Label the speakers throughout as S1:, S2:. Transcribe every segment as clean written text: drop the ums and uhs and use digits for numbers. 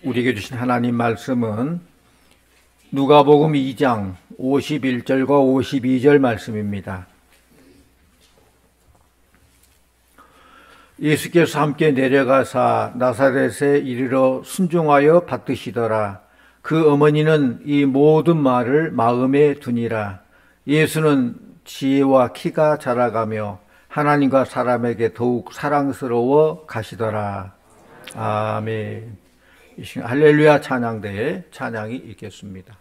S1: 우리에게 주신 하나님 말씀은 누가복음 2장 51절과 52절 말씀입니다. 예수께서 함께 내려가사 나사렛에 이르러 순종하여 받드시더라. 그 어머니는 이 모든 말을 마음에 두니라. 예수는 지혜와 키가 자라가며 하나님과 사람에게 더욱 사랑스러워 가시더라. 아멘. 이 시간 할렐루야 찬양대에 찬양이 있겠습니다.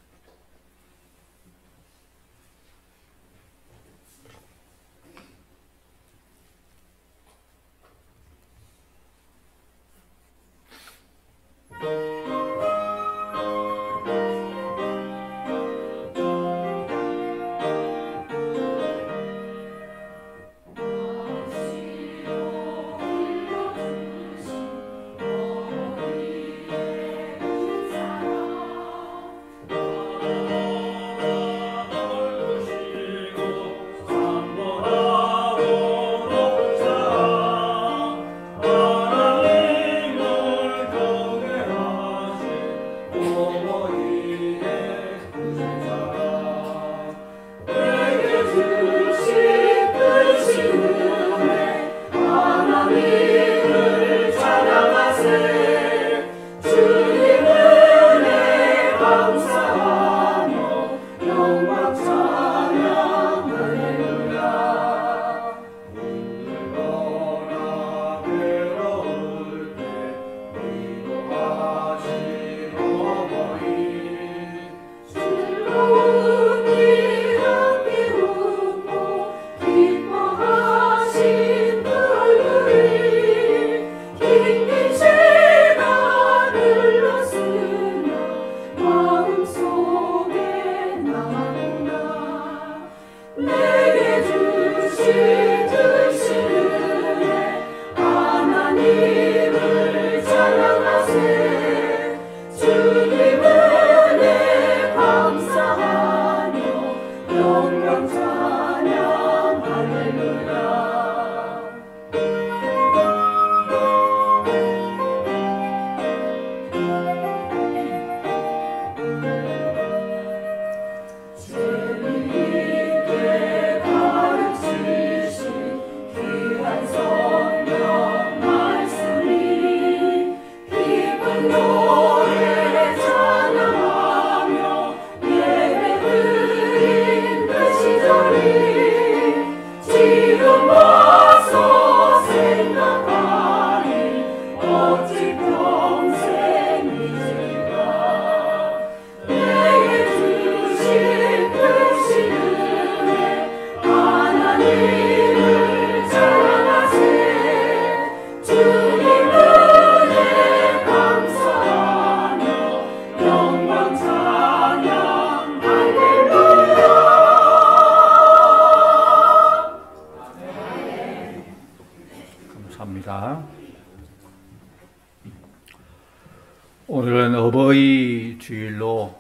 S1: 오늘은 어버이 주일로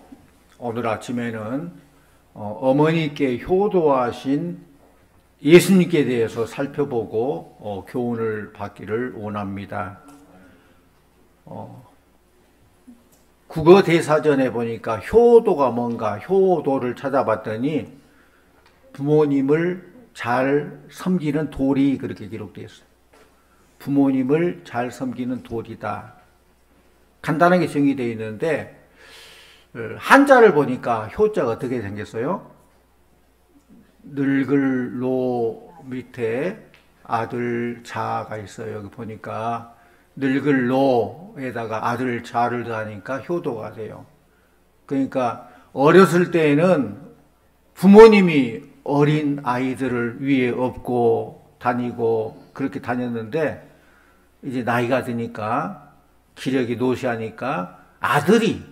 S1: 오늘 아침에는 어머니께 효도하신 예수님께 대해서 살펴보고 교훈을 받기를 원합니다. 국어 대사전에 보니까 효도가 뭔가 효도를 찾아봤더니 부모님을 잘 섬기는 도리 그렇게 기록되어 있어요. 부모님을 잘 섬기는 도리다. 간단하게 정의되어 있는데 한자를 보니까 효자가 어떻게 생겼어요? 늙을 노 밑에 아들 자가 있어요. 여기 보니까 늙을 노에다가 아들 자를 더하니까 효도가 돼요. 그러니까 어렸을 때에는 부모님이 어린 아이들을 위에 업고 다니고 그렇게 다녔는데 이제 나이가 드니까 기력이 노쇠하니까 아들이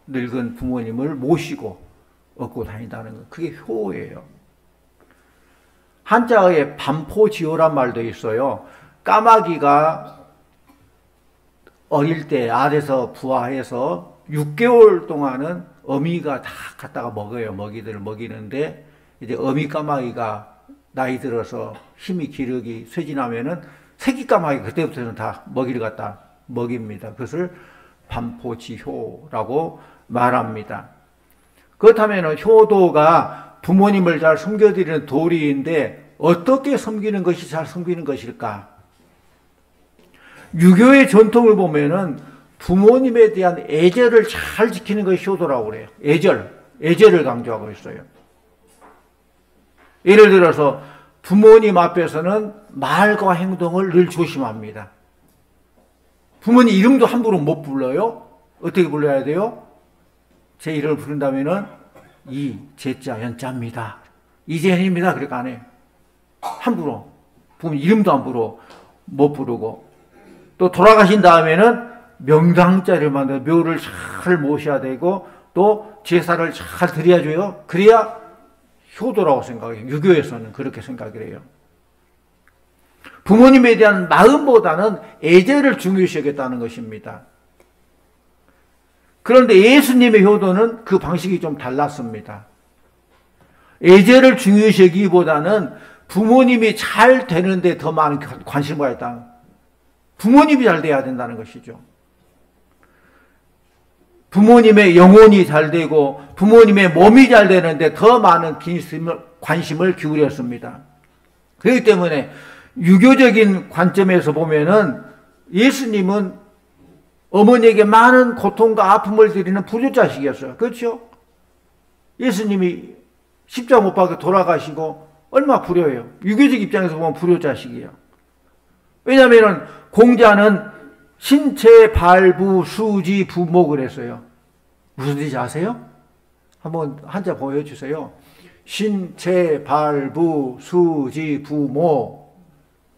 S1: 늙은 부모님을 모시고 업고 다닌다는 거. 그게 효예요. 한자어에 반포지효란 말도 있어요. 까마귀가 어릴 때 알에서 부화해서 6개월 동안은 어미가 다 갖다가 먹어요. 먹이들을 먹이는데 이제 어미 까마귀가 나이 들어서 힘이 기력이 쇠진하면은 새끼 까마귀 그때부터는 다 먹이를 갖다 먹입니다. 그것을 반포지효라고 말합니다. 그렇다면 효도가 부모님을 잘 섬겨드리는 도리인데 어떻게 섬기는 것이 잘 섬기는 것일까? 유교의 전통을 보면은 부모님에 대한 애절을 잘 지키는 것이 효도라고 그래요. 애절을 강조하고 있어요. 예를 들어서 부모님 앞에서는 말과 행동을 늘 조심합니다. 부모님 이름도 함부로 못 불러요. 어떻게 불러야 돼요? 제 이름을 부른다면은 제자 연자입니다. 이재현입니다. 그렇게 안 해요. 함부로. 부모님 이름도 함부로 못 부르고. 또 돌아가신 다음에는 명당자를 만들어 묘를 잘 모셔야 되고 또 제사를 잘 드려줘요. 그래야 효도라고 생각해요. 유교에서는 그렇게 생각을 해요. 부모님에 대한 마음보다는 애절을 중요시 여겼다는 것입니다. 그런데 예수님의 효도는 그 방식이 좀 달랐습니다. 애절을 중요시 여기기보다는 부모님이 잘 되는데 더 많은 관심을 가졌다. 부모님이 잘 돼야 된다는 것이죠. 부모님의 영혼이 잘 되고 부모님의 몸이 잘 되는데 더 많은 관심을 기울였습니다. 그렇기 때문에 유교적인 관점에서 보면은 예수님은 어머니에게 많은 고통과 아픔을 드리는 불효자식이었어요. 그렇죠? 예수님이 십자가 못 박혀 돌아가시고 얼마나 불효해요. 유교적 입장에서 보면 불효자식이에요. 왜냐하면 공자는 신체, 발부, 수지, 부목을 했어요. 무슨 뜻인지 아세요? 한번 한자 보여주세요. 신체, 발부, 수지, 부목.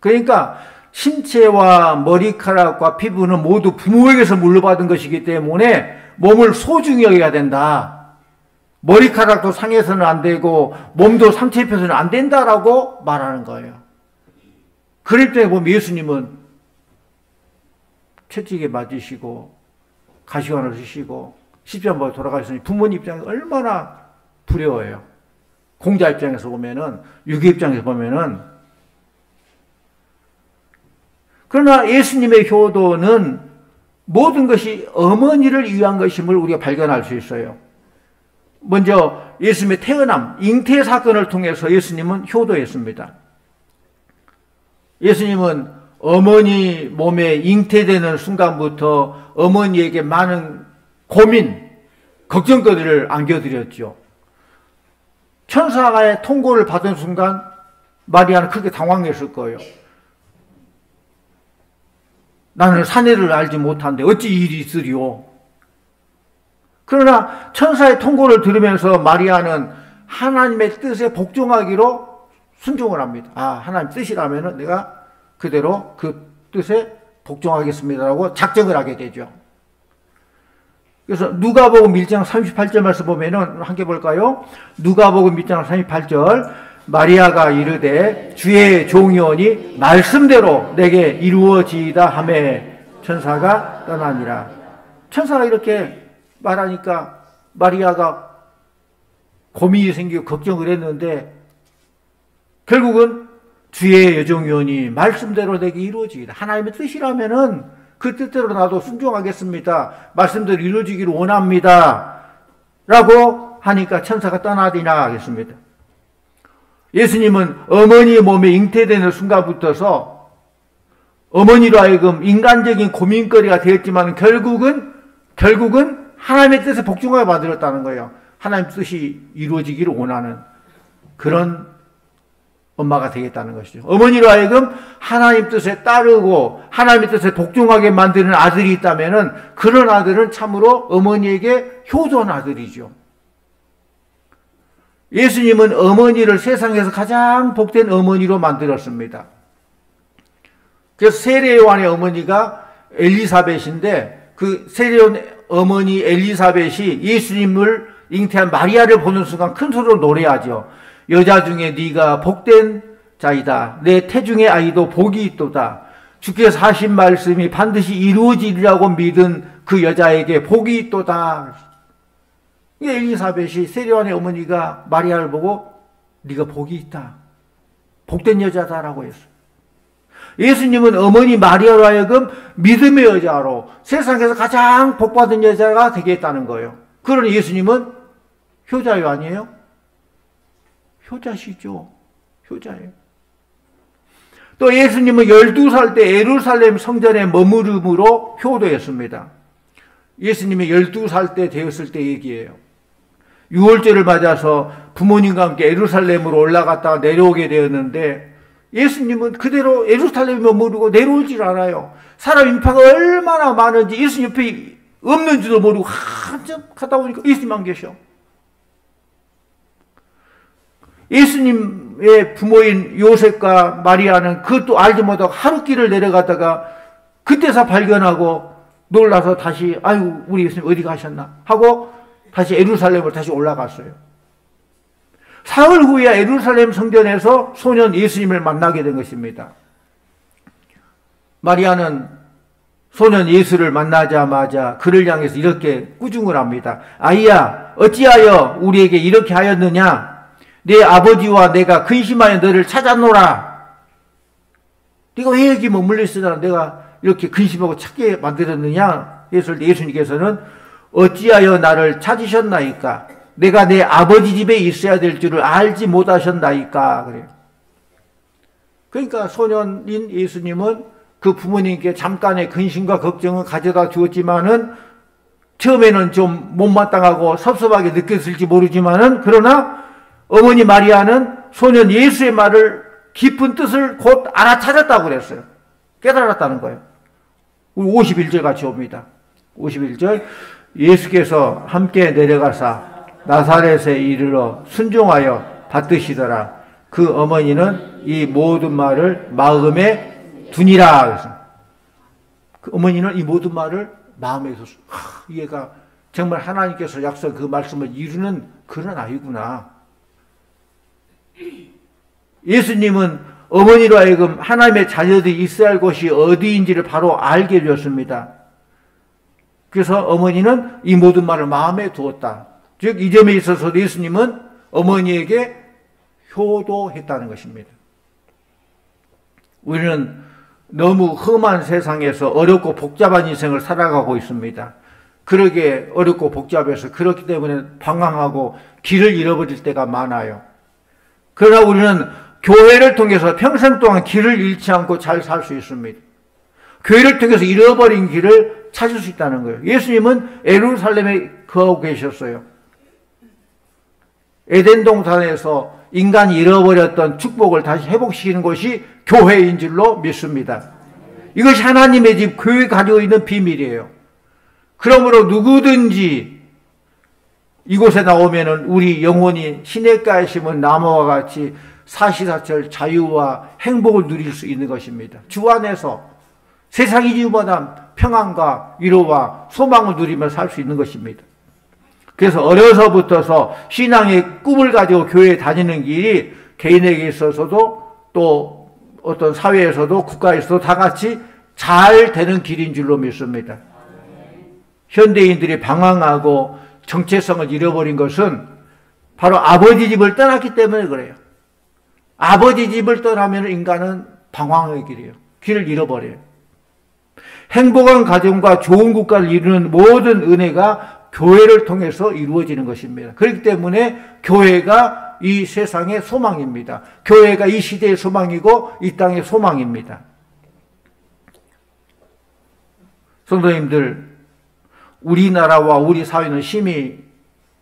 S1: 그러니까 신체와 머리카락과 피부는 모두 부모에게서 물려받은 것이기 때문에 몸을 소중히 여겨야 된다. 머리카락도 상해서는 안 되고 몸도 상처 입혀서는 안 된다라고 말하는 거예요. 그럴 때 보면 예수님은 채찍에 맞으시고 가시관을 쓰시고 십자가에 돌아가셨으니 부모님 입장에서 얼마나 두려워요. 공자 입장에서 보면은, 유교 입장에서 보면은. 그러나 예수님의 효도는 모든 것이 어머니를 위한 것임을 우리가 발견할 수 있어요. 먼저 예수님의 태어남, 잉태 사건을 통해서 예수님은 효도했습니다. 예수님은 어머니 몸에 잉태되는 순간부터 어머니에게 많은 고민, 걱정거리를 안겨드렸죠. 천사의 통고를 받은 순간 마리아는 크게 당황했을 거예요. 나는 사내를 알지 못한데 어찌 이 일이 있으리요. 그러나 천사의 통고를 들으면서 마리아는 하나님의 뜻에 복종하기로 순종을 합니다. 하나님 뜻이라면 내가 그대로 그 뜻에 복종하겠습니다라고 작정을 하게 되죠. 그래서 누가복음 1장 38절 말씀 보면은 함께 볼까요? 누가복음 1장 38절 마리아가 이르되 주의 종이오니 말씀대로 내게 이루어지이다 하매 천사가 떠나니라. 천사가 이렇게 말하니까 마리아가 고민이 생기고 걱정을 했는데 결국은 주의 여종이오니 말씀대로 내게 이루어지이다. 하나님의 뜻이라면은 그 뜻대로 나도 순종하겠습니다. 말씀대로 이루어지기를 원합니다. 라고 하니까 천사가 떠나디나 하겠습니다. 예수님은 어머니의 몸에 잉태되는 순간부터서 어머니로 하여금 인간적인 고민거리가 되었지만 결국은 하나님의 뜻에 복종하게 만들었다는 거예요. 하나님 뜻이 이루어지기를 원하는 그런 엄마가 되겠다는 것이죠. 어머니로 하여금 하나님 뜻에 따르고 하나님의 뜻에 복종하게 만드는 아들이 있다면은 그런 아들은 참으로 어머니에게 효도한 아들이죠. 예수님은 어머니를 세상에서 가장 복된 어머니로 만들었습니다. 그래서 세례요한의 어머니가 엘리사벳인데 그 세례요한 어머니 엘리사벳이 예수님을 잉태한 마리아를 보는 순간 큰 소리로 노래하죠. 여자 중에 네가 복된 자이다. 내 태중의 아이도 복이 있도다. 주께서 하신 말씀이 반드시 이루어지리라고 믿은 그 여자에게 복이 있도다. 엘리사벳이 세례요한의 어머니가 마리아를 보고 네가 복이 있다. 복된 여자다라고 했어요. 예수님은 어머니 마리아로 하여금 믿음의 여자로 세상에서 가장 복받은 여자가 되겠다는 거예요. 그러니 예수님은 효자요 아니에요? 효자시죠. 효자예요. 또 예수님은 12살 때 예루살렘 성전에 머무름으로 효도했습니다. 예수님이 12살 때 되었을 때 얘기예요. 6월절을 맞아서 부모님과 함께 예루살렘으로 올라갔다가 내려오게 되었는데 예수님은 그대로 예루살렘에 머무르고 내려오질 않아요. 사람 인파가 얼마나 많은지 예수님 옆에 없는지도 모르고 한참 가다 보니까 예수님만 계셔. 예수님의 부모인 요셉과 마리아는 그것도 알지 못하고 하루 길을 내려가다가 그때서 발견하고 놀라서 다시 아유 우리 예수님 어디 가셨나 하고 다시 예루살렘으로 다시 올라갔어요. 사흘 후에야 예루살렘 성전에서 소년 예수님을 만나게 된 것입니다. 마리아는 소년 예수를 만나자마자 그를 향해서 이렇게 꾸중을 합니다. 아이야 어찌하여 우리에게 이렇게 하였느냐? 내 아버지와 내가 근심하여 너를 찾아노라. 네가 왜 여기 머물러 있으나 내가 이렇게 근심하고 찾게 만들었느냐? 했을 때 예수님께서는 어찌하여 나를 찾으셨나이까? 내가 내 아버지 집에 있어야 될 줄을 알지 못하셨나이까? 그래요. 그러니까 소년인 예수님은 그 부모님께 잠깐의 근심과 걱정을 가져다 주었지만은 처음에는 좀 못마땅하고 섭섭하게 느꼈을지 모르지만은 그러나 어머니 마리아는 소년 예수의 말을 깊은 뜻을 곧 알아차렸다고 그랬어요. 깨달았다는 거예요. 우리 51절 같이 옵니다. 51절 예수께서 함께 내려가사 나사렛에 이르러 순종하여 받드시더라. 그 어머니는 이 모든 말을 마음에 두니라. 그래서 그 어머니는 이 모든 말을 마음에 뒀어요. 얘가 정말 하나님께서 약속 그 말씀을 이루는 그런 아이구나. 예수님은 어머니로 하여금 하나님의 자녀들이 있어야 할 곳이 어디인지를 바로 알게 되었습니다. 그래서 어머니는 이 모든 말을 마음에 두었다. 즉 이 점에 있어서 예수님은 어머니에게 효도했다는 것입니다. 우리는 너무 험한 세상에서 어렵고 복잡한 인생을 살아가고 있습니다. 그러게 어렵고 복잡해서 그렇기 때문에 방황하고 길을 잃어버릴 때가 많아요. 그러나 우리는 교회를 통해서 평생 동안 길을 잃지 않고 잘 살 수 있습니다. 교회를 통해서 잃어버린 길을 찾을 수 있다는 거예요. 예수님은 예루살렘에 거하고 계셨어요. 에덴 동산에서 인간이 잃어버렸던 축복을 다시 회복시키는 것이 교회인 줄로 믿습니다. 이것이 하나님의 집 교회가 가지고 있는 비밀이에요. 그러므로 누구든지 이곳에 나오면은 우리 영혼이 시냇가에 심은 나무와 같이 사시사철 자유와 행복을 누릴 수 있는 것입니다. 주 안에서 세상이 주보다 평안과 위로와 소망을 누리며 살 수 있는 것입니다. 그래서 어려서부터서 신앙의 꿈을 가지고 교회에 다니는 길이 개인에게 있어서도 또 어떤 사회에서도 국가에서도 다 같이 잘 되는 길인 줄로 믿습니다. 현대인들이 방황하고 정체성을 잃어버린 것은 바로 아버지 집을 떠났기 때문에 그래요. 아버지 집을 떠나면 인간은 방황의 길이에요. 길을 잃어버려요. 행복한 가정과 좋은 국가를 이루는 모든 은혜가 교회를 통해서 이루어지는 것입니다. 그렇기 때문에 교회가 이 세상의 소망입니다. 교회가 이 시대의 소망이고 이 땅의 소망입니다. 성도님들, 우리나라와 우리 사회는 심히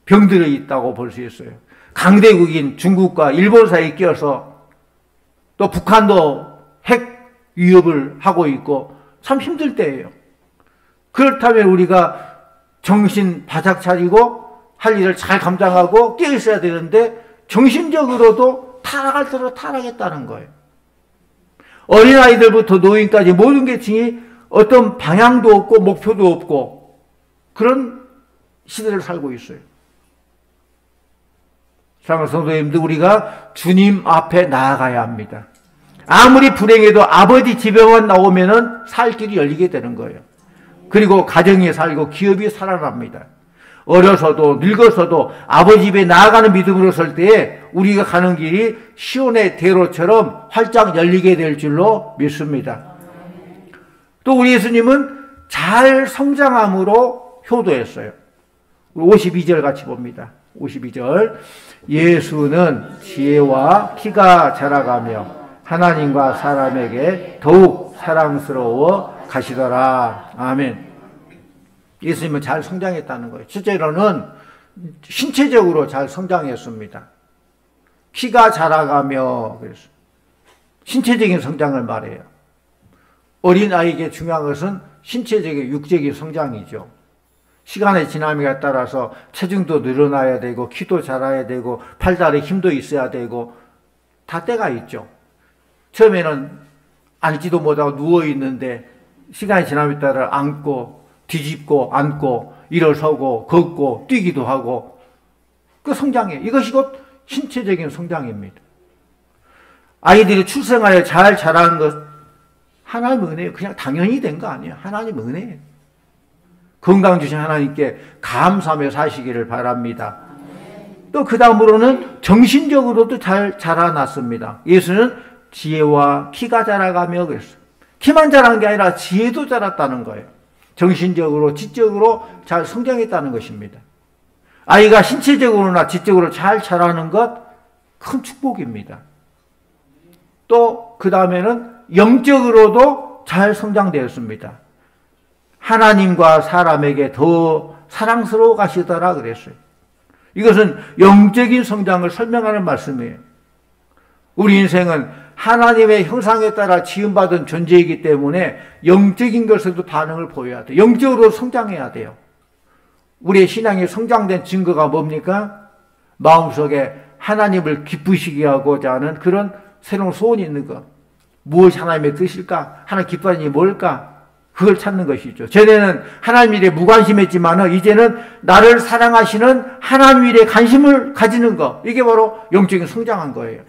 S1: 병들어 있다고 볼 수 있어요. 강대국인 중국과 일본 사이에 끼어서 또 북한도 핵 위협을 하고 있고 참 힘들 때예요. 그렇다면 우리가 정신 바짝 차리고 할 일을 잘 감당하고 깨어 있어야 되는데 정신적으로도 타락할 대로 타락했다는 거예요. 어린아이들부터 노인까지 모든 계층이 어떤 방향도 없고 목표도 없고 그런 시대를 살고 있어요. 사랑하는 성도님들, 우리가 주님 앞에 나아가야 합니다. 아무리 불행해도 아버지 집에만 나오면은 살 길이 열리게 되는 거예요. 그리고 가정이 살고 기업이 살아납니다. 어려서도 늙어서도 아버지 집에 나아가는 믿음으로 설 때에 우리가 가는 길이 시온의 대로처럼 활짝 열리게 될 줄로 믿습니다. 또 우리 예수님은 잘 성장함으로 효도했어요. 52절 같이 봅니다. 52절. 예수는 지혜와 키가 자라가며 하나님과 사람에게 더욱 사랑스러워 가시더라. 아멘. 예수님은 잘 성장했다는 거예요. 실제로는 신체적으로 잘 성장했습니다. 키가 자라가며, 그래서 신체적인 성장을 말해요. 어린아이에게 중요한 것은 신체적인 육적인 성장이죠. 시간의 지남에 따라서 체중도 늘어나야 되고 키도 자라야 되고 팔다리에 힘도 있어야 되고 다 때가 있죠. 처음에는 앉지도 못하고 누워있는데 시간이 지남에 따라 앉고 뒤집고 앉고 일어서고 걷고 뛰기도 하고 그 성장이에요. 이것이 곧 신체적인 성장입니다. 아이들이 출생하여 잘 자라는 것 하나님의 은혜예요. 그냥 당연히 된 거 아니에요. 하나님의 은혜예요. 건강 주신 하나님께 감사하며 사시기를 바랍니다. 또 그 다음으로는 정신적으로도 잘 자라났습니다. 예수는 지혜와 키가 자라가며 그랬어요. 키만 자란 게 아니라 지혜도 자랐다는 거예요. 정신적으로 지적으로 잘 성장했다는 것입니다. 아이가 신체적으로나 지적으로 잘 자라는 것 큰 축복입니다. 또 그 다음에는 영적으로도 잘 성장되었습니다. 하나님과 사람에게 더 사랑스러워 가시더라 그랬어요. 이것은 영적인 성장을 설명하는 말씀이에요. 우리 인생은 하나님의 형상에 따라 지음받은 존재이기 때문에 영적인 것에도 반응을 보여야 돼요. 영적으로 성장해야 돼요. 우리의 신앙이 성장된 증거가 뭡니까? 마음속에 하나님을 기쁘시게 하고자 하는 그런 새로운 소원이 있는 것. 무엇이 하나님의 뜻일까? 하나님 기뻐하는 일이 뭘까? 그걸 찾는 것이죠. 전에는 하나님 일에 무관심했지만 이제는 나를 사랑하시는 하나님 일에 관심을 가지는 것. 이게 바로 영적인 성장한 거예요.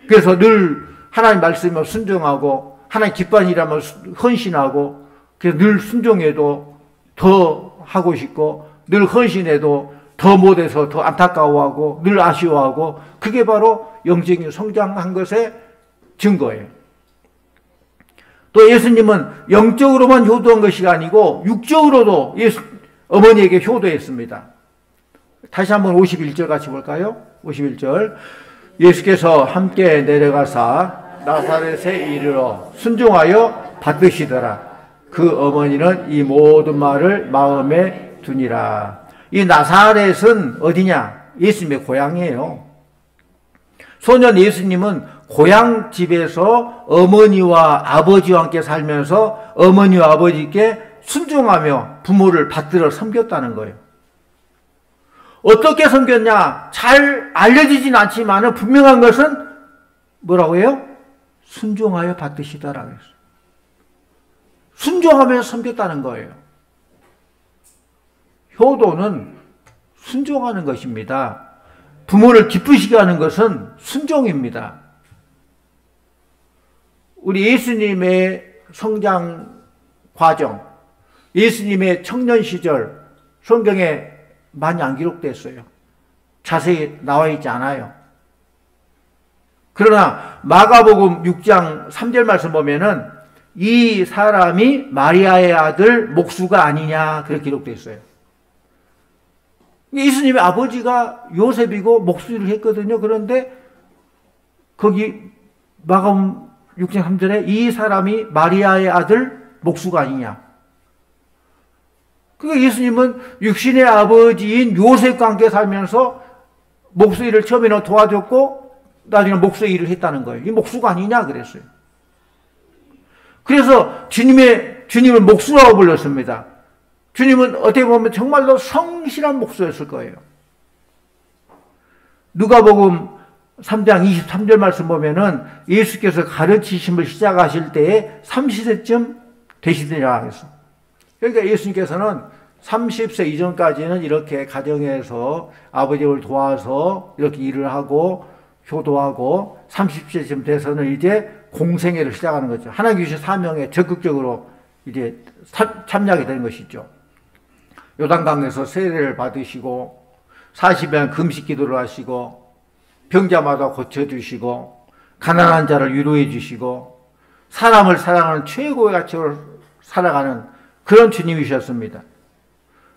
S1: 그래서 늘 하나님 말씀에 순종하고 하나님 기뻐하는 일이라면 헌신하고 그래서 늘 순종해도 더 하고 싶고 늘 헌신해도 더 못해서 더 안타까워하고 늘 아쉬워하고 그게 바로 영적인 성장한 것의 증거예요. 또 예수님은 영적으로만 효도한 것이 아니고 육적으로도 어머니에게 효도했습니다. 다시 한번 51절 같이 볼까요? 51절. 예수께서 함께 내려가사 나사렛에 이르러 순종하여 받으시더라. 그 어머니는 이 모든 말을 마음에 두니라. 이 나사렛은 어디냐? 예수님의 고향이에요. 소년 예수님은 고향 집에서 어머니와 아버지와 함께 살면서 어머니와 아버지께 순종하며 부모를 받들어 섬겼다는 거예요. 어떻게 섬겼냐? 잘 알려지진 않지만 분명한 것은 뭐라고 해요? 순종하여 받으시더라고 했어요. 순종하며 섬겼다는 거예요. 효도는 순종하는 것입니다. 부모를 기쁘시게 하는 것은 순종입니다. 우리 예수님의 성장 과정, 예수님의 청년 시절 성경에 많이 안 기록됐어요. 자세히 나와 있지 않아요. 그러나 마가복음 6장 3절 말씀 보면은 이 사람이 마리아의 아들 목수가 아니냐 그렇게 기록되어 있어요. 예수님의 아버지가 요셉이고 목수를 했거든요. 그런데 거기 마가복음 6장 3절에 이 사람이 마리아의 아들 목수가 아니냐. 그러니까 예수님은 육신의 아버지인 요셉과 함께 살면서 목수 일을 처음에는 도와줬고 나중에 목수 일을 했다는 거예요. 이 목수가 아니냐 그랬어요. 그래서 주님을 목수라고 불렀습니다. 주님은 어떻게 보면 정말로 성실한 목수였을 거예요. 누가복음 3장 23절 말씀 보면은 예수께서 가르치심을 시작하실 때에 30세쯤 되시더라 그랬어. 그러니까 예수님께서는 30세 이전까지는 이렇게 가정에서 아버지를 도와서 이렇게 일을 하고 효도하고 30세쯤 돼서는 이제 공생애를 시작하는 거죠. 하나님 주신 사명에 적극적으로 이제 참여하게 되는 것이죠. 요단강에서 세례를 받으시고 40일 금식 기도를 하시고 병자마다 고쳐주시고 가난한 자를 위로해 주시고 사람을 사랑하는 최고의 가치로 살아가는 그런 주님이셨습니다.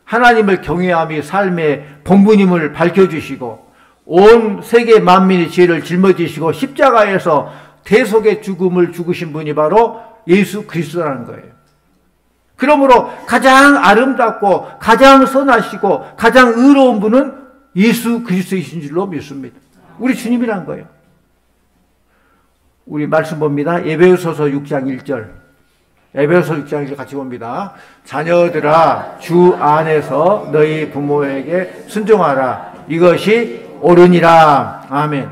S1: 하나님을 경외함이 삶의 본분임을 밝혀주시고 온 세계 만민의 죄를 짊어지시고 십자가에서 대속의 죽음을 죽으신 분이 바로 예수 그리스도라는 거예요. 그러므로 가장 아름답고 가장 선하시고 가장 의로운 분은 예수 그리스도이신 줄로 믿습니다. 우리 주님이란 거예요. 우리 말씀 봅니다. 에베소서 6장 1절. 에베소서 6장 1절 같이 봅니다. 자녀들아 주 안에서 너희 부모에게 순종하라. 이것이 옳으니라. 아멘.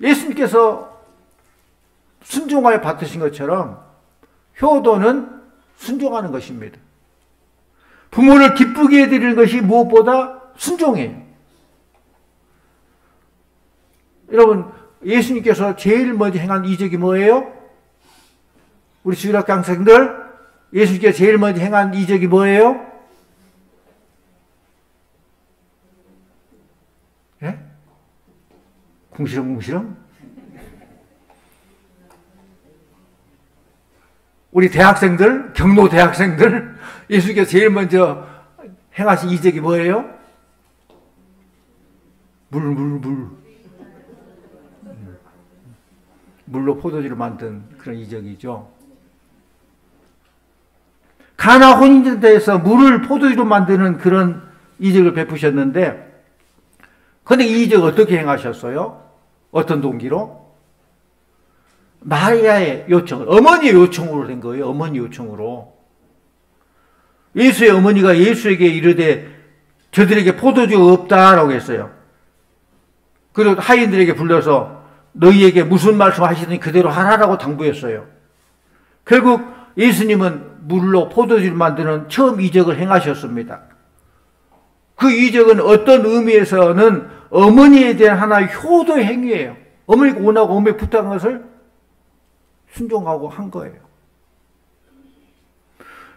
S1: 예수님께서 순종하여 받으신 것처럼 효도는 순종하는 것입니다. 부모를 기쁘게 해드리는 것이 무엇보다 순종이에요. 여러분, 예수님께서 제일 먼저 행한 이적이 뭐예요? 우리 주일학교 학생들, 예수님께서 제일 먼저 행한 이적이 뭐예요? 예? 궁시렁궁시렁? 우리 대학생들, 경로 대학생들, 예수님께서 제일 먼저 행하신 이적이 뭐예요? 물로 포도주를 만든 그런 이적이죠. 가나 혼인전에서 물을 포도주로 만드는 그런 이적을 베푸셨는데, 그런데 이 이적 어떻게 행하셨어요? 어떤 동기로? 마리아의 요청, 어머니의 요청으로 된 거예요. 어머니 요청으로. 예수의 어머니가 예수에게 이르되 저들에게 포도주가 없다라고 했어요. 그리고 하인들에게 불러서 너희에게 무슨 말씀 하시더니 그대로 하라라고 당부했어요. 결국 예수님은 물로 포도주를 만드는 처음 이적을 행하셨습니다. 그 이적은 어떤 의미에서는 어머니에 대한 하나의 효도의 행위예요. 어머니가 원하고 어머니 부탁한 것을 순종하고 한 거예요.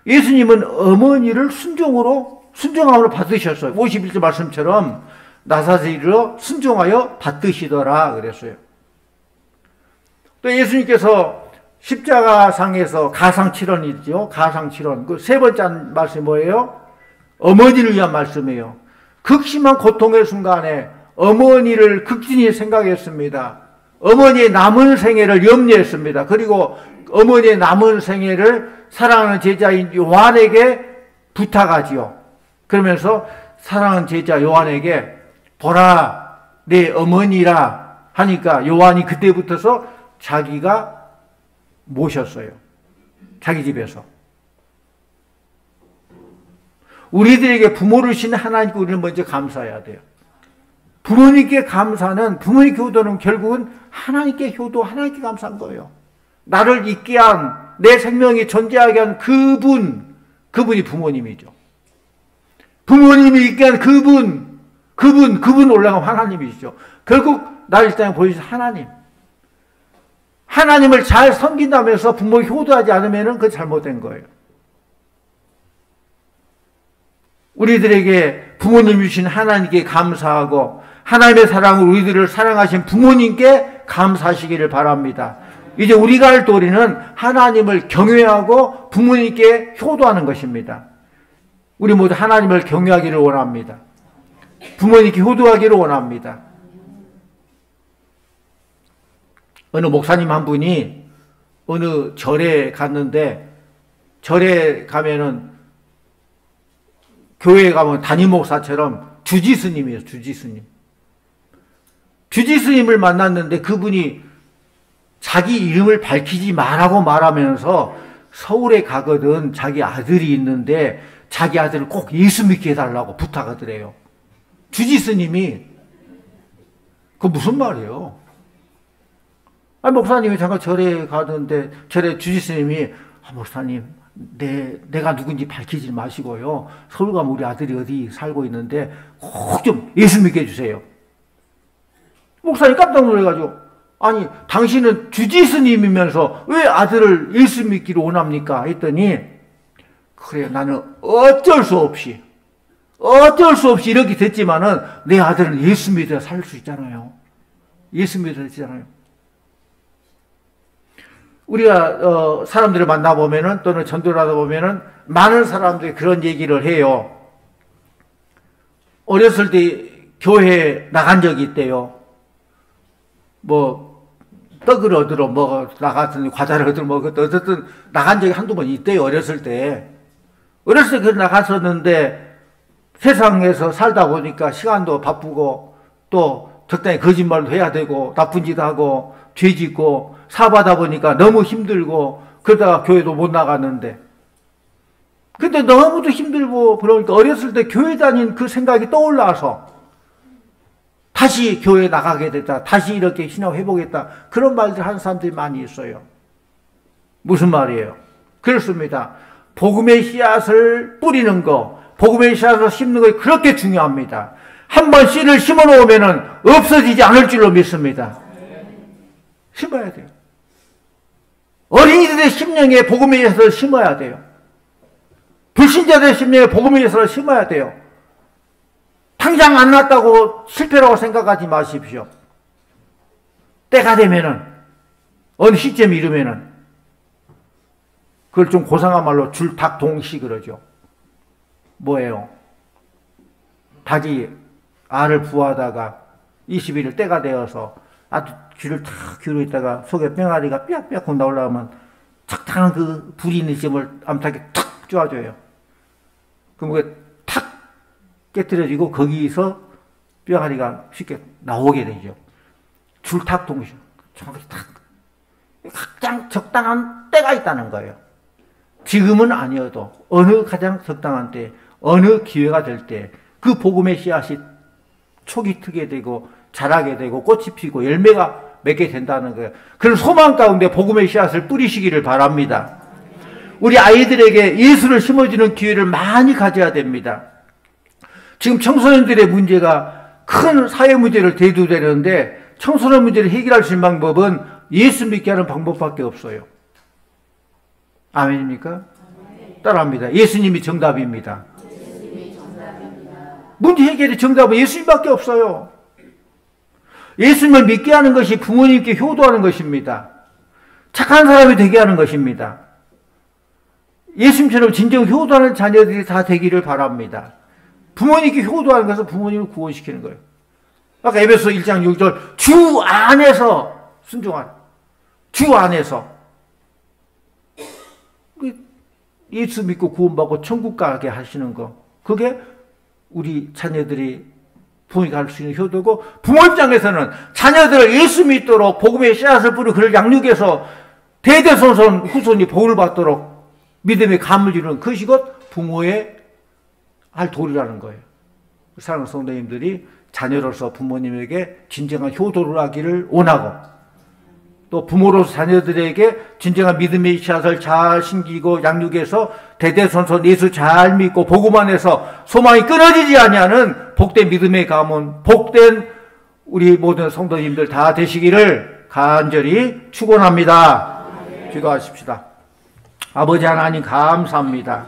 S1: 예수님은 어머니를 순종함으로 받으셨어요. 51절 말씀처럼 나사렛으로 순종하여 받으시더라 그랬어요. 또 예수님께서 십자가상에서 가상칠언이죠. 가상칠언. 그 세 번째 말씀이 뭐예요? 어머니를 위한 말씀이에요. 극심한 고통의 순간에 어머니를 극진히 생각했습니다. 어머니의 남은 생애를 염려했습니다. 그리고 어머니의 남은 생애를 사랑하는 제자인 요한에게 부탁하지요. 그러면서 사랑하는 제자 요한에게 보라 내 어머니라 하니까 요한이 그때부터서 자기가 모셨어요. 자기 집에서. 우리들에게 부모를 주신 하나님께 우리는 먼저 감사해야 돼요. 부모님께 감사는, 부모님께 효도는 결국은 하나님께 효도, 하나님께 감사한 거예요. 나를 있게 한, 내 생명이 존재하게 한 그분이 부모님이죠. 부모님이 있게 한 그분 올라간 하나님이시죠. 결국 나를 이 땅에 보여주신 하나님. 하나님을 잘 섬긴다면서 부모에게 효도하지 않으면 그건 잘못된 거예요. 우리들에게 부모님 주신 하나님께 감사하고 하나님의 사랑으로 우리들을 사랑하신 부모님께 감사하시기를 바랍니다. 이제 우리가 할 도리는 하나님을 경외하고 부모님께 효도하는 것입니다. 우리 모두 하나님을 경외하기를 원합니다. 부모님께 효도하기를 원합니다. 어느 목사님 한 분이 어느 절에 갔는데, 절에 가면은 교회에 가면 담임 목사처럼 주지스님이에요. 주지스님을 만났는데 그분이 자기 이름을 밝히지 말라고 말하면서 서울에 가거든 자기 아들이 있는데 자기 아들을 꼭 예수 믿게 해달라고 부탁하더래요. 주지스님이. 그거 무슨 말이에요? 아니, 목사님이 잠깐 절에 가는데 절에 주지스님이 목사님 내가 누군지 밝히지 마시고요. 서울 가면 우리 아들이 어디 살고 있는데 꼭 좀 예수 믿게 해주세요. 목사님 깜짝 놀라가지고 아니 당신은 주지스님이면서 왜 아들을 예수 믿기를 원합니까? 했더니 그래요. 나는 어쩔 수 없이 이렇게 됐지만은 내 아들은 예수 믿어 살 수 있잖아요. 예수 믿어 있잖아요. 우리가 사람들을 만나보면은 또는 전도를 하다 보면은 많은 사람들이 그런 얘기를 해요. 어렸을 때 교회에 나간 적이 있대요. 뭐 떡을 얻으러 나갔더니 과자를 얻으러 어쨌든 나간 적이 한두 번 있대요. 어렸을 때 그 나갔었는데 세상에서 살다 보니까 시간도 바쁘고 또 적당히 거짓말도 해야 되고 나쁜 짓 하고 죄 짓고 사업하다 보니까 너무 힘들고 그러다가 교회도 못 나갔는데 근데 너무도 힘들고 그러니까 어렸을 때 교회 다닌 그 생각이 떠올라서 다시 교회 나가게 됐다. 다시 이렇게 신앙 회복했다. 그런 말들 하는 사람들이 많이 있어요. 무슨 말이에요? 그렇습니다. 복음의 씨앗을 뿌리는 거, 복음의 씨앗을 심는 것이 그렇게 중요합니다. 한번 씨를 심어 놓으면은 없어지지 않을 줄로 믿습니다. 심어야 돼요. 어린이들의 심령에 복음의 씨앗을 심어야 돼요. 불신자들의 심령에 복음의 씨앗을 심어야 돼요. 당장 안 났다고 실패라고 생각하지 마십시오. 때가 되면은 어느 시점이 이르면은 그걸 좀 고상한 말로 줄닭동시 그러죠. 뭐예요? 닭이 알을 부화하다가 20일 때가 되어서 아주 귀를 탁 기울여 있다가 속에 뿅아리가 삐약삐약 건다 올라오면 적당한 그 불이 있는 점을 암탉에 탁 쪼아줘요. 그럼 그게 탁 깨뜨려지고 거기서 뿅아리가 쉽게 나오게 되죠. 줄닭동시. 정확히 탁. 가장 적당한 때가 있다는 거예요. 지금은 아니어도 어느 가장 적당한 때, 어느 기회가 될 때 그 복음의 씨앗이 촉이 트게 되고 자라게 되고 꽃이 피고 열매가 맺게 된다는 거예요. 그런 소망 가운데 복음의 씨앗을 뿌리시기를 바랍니다. 우리 아이들에게 예수를 심어주는 기회를 많이 가져야 됩니다. 지금 청소년들의 문제가 큰 사회 문제를 대두되는데 청소년 문제를 해결할 수 있는 방법은 예수 믿게 하는 방법밖에 없어요. 아멘입니까? 따라합니다. 예수님이 정답입니다. 문제 해결의 정답은 예수님밖에 없어요. 예수님을 믿게 하는 것이 부모님께 효도하는 것입니다. 착한 사람이 되게 하는 것입니다. 예수님처럼 진정 효도하는 자녀들이 다 되기를 바랍니다. 부모님께 효도하는 것은 부모님을 구원시키는 거예요. 아까 에베소 1장 6절 주 안에서 순종하라. 주 안에서 예수 믿고 구원받고 천국 가게 하시는 거, 그게 우리 자녀들이 부모님께 할 수 있는 효도고, 부모 입장에서는 자녀들을 예수 믿도록 복음의 씨앗을 뿌리고 그를 양육해서 대대손손 후손이 복을 받도록 믿음의 감을 이루는 그것이 곧 부모의 할 도리라는 거예요. 사랑하는 성도님들이 자녀로서 부모님에게 진정한 효도를 하기를 원하고, 또 부모로서 자녀들에게 진정한 믿음의 씨앗을 잘 심기고 양육해서 대대손손 예수 잘 믿고 복음 안에서 소망이 끊어지지 아니하는 복된 믿음의 가문, 복된 우리 모든 성도님들 다 되시기를 간절히 축원합니다. 기도하십시다. 아버지 하나님 감사합니다.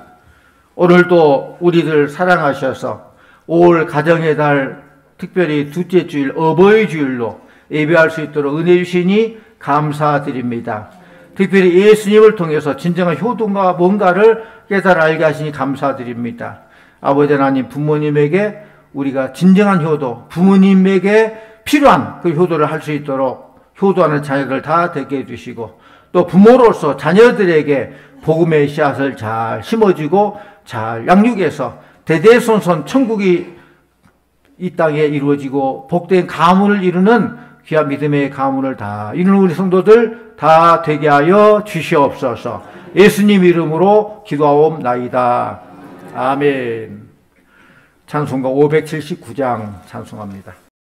S1: 오늘도 우리들 사랑하셔서 5월 가정의 달 특별히 둘째 주일 어버이 주일로 예배할 수 있도록 은혜 주시니 감사드립니다. 특별히 예수님을 통해서 진정한 효도가 뭔가를 깨달아 알게 하시니 감사드립니다. 아버지 하나님, 부모님에게 우리가 진정한 효도, 부모님에게 필요한 그 효도를 할 수 있도록 효도하는 자녀들 다 되게 해주시고, 또 부모로서 자녀들에게 복음의 씨앗을 잘 심어주고 잘 양육해서 대대손손 천국이 이 땅에 이루어지고 복된 가문을 이루는 귀한 믿음의 가문을 다 이루는 우리 성도들 다 되게 하여 주시옵소서. 예수님 이름으로 기도하옵나이다. 아멘. 찬송가 579장 찬송합니다.